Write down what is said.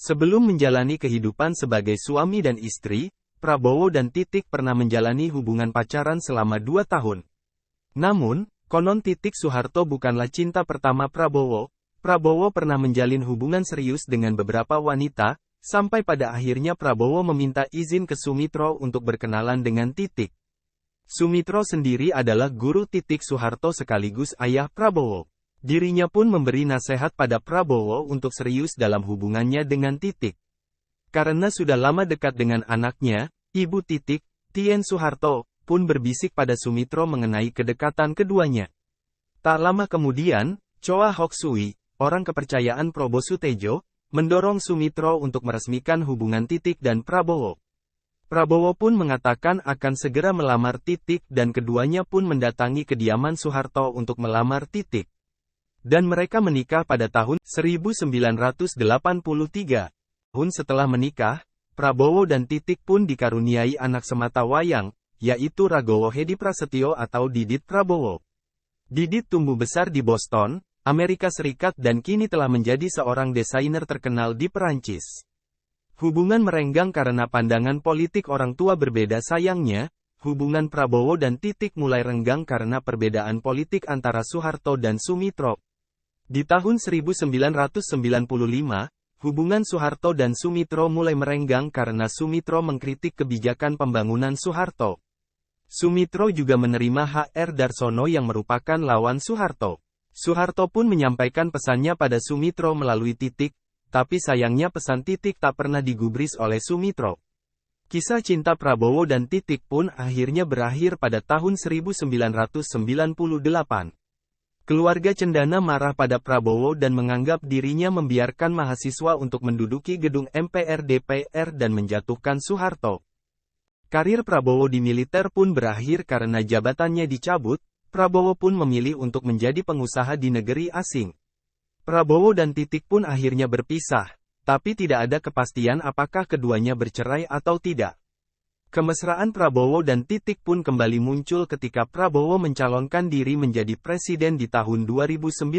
Sebelum menjalani kehidupan sebagai suami dan istri, Prabowo dan Titik pernah menjalani hubungan pacaran selama 2 tahun. Namun, konon Titik Soeharto bukanlah cinta pertama Prabowo. Prabowo pernah menjalin hubungan serius dengan beberapa wanita, sampai pada akhirnya Prabowo meminta izin ke Sumitro untuk berkenalan dengan Titik. Sumitro sendiri adalah guru Titik Soeharto sekaligus ayah Prabowo. Dirinya pun memberi nasihat pada Prabowo untuk serius dalam hubungannya dengan Titik. Karena sudah lama dekat dengan anaknya, ibu Titik, Tien Soeharto, pun berbisik pada Sumitro mengenai kedekatan keduanya. Tak lama kemudian, Choa Hok Sui, orang kepercayaan Prabowo Sutejo, mendorong Sumitro untuk meresmikan hubungan Titik dan Prabowo. Prabowo pun mengatakan akan segera melamar Titik dan keduanya pun mendatangi kediaman Soeharto untuk melamar Titik. Dan mereka menikah pada tahun 1983. Tahun setelah menikah, Prabowo dan Titik pun dikaruniai anak semata wayang, yaitu Ragowo Hedi Prasetyo atau Didit Prabowo. Didit tumbuh besar di Boston, Amerika Serikat dan kini telah menjadi seorang desainer terkenal di Perancis. Hubungan merenggang karena pandangan politik orang tua berbeda. Sayangnya, hubungan Prabowo dan Titik mulai renggang karena perbedaan politik antara Soeharto dan Sumitro. Di tahun 1995, hubungan Soeharto dan Sumitro mulai merenggang karena Sumitro mengkritik kebijakan pembangunan Soeharto. Sumitro juga menerima H.R. Darsono yang merupakan lawan Soeharto. Soeharto pun menyampaikan pesannya pada Sumitro melalui Titik, tapi sayangnya pesan Titik tak pernah digubris oleh Sumitro. Kisah cinta Prabowo dan Titik pun akhirnya berakhir pada tahun 1998. Keluarga Cendana marah pada Prabowo dan menganggap dirinya membiarkan mahasiswa untuk menduduki gedung MPR DPR dan menjatuhkan Soeharto. Karir Prabowo di militer pun berakhir karena jabatannya dicabut. Prabowo pun memilih untuk menjadi pengusaha di negeri asing. Prabowo dan Titik pun akhirnya berpisah, tapi tidak ada kepastian apakah keduanya bercerai atau tidak. Kemesraan Prabowo dan Titik pun kembali muncul ketika Prabowo mencalonkan diri menjadi presiden di tahun 2019.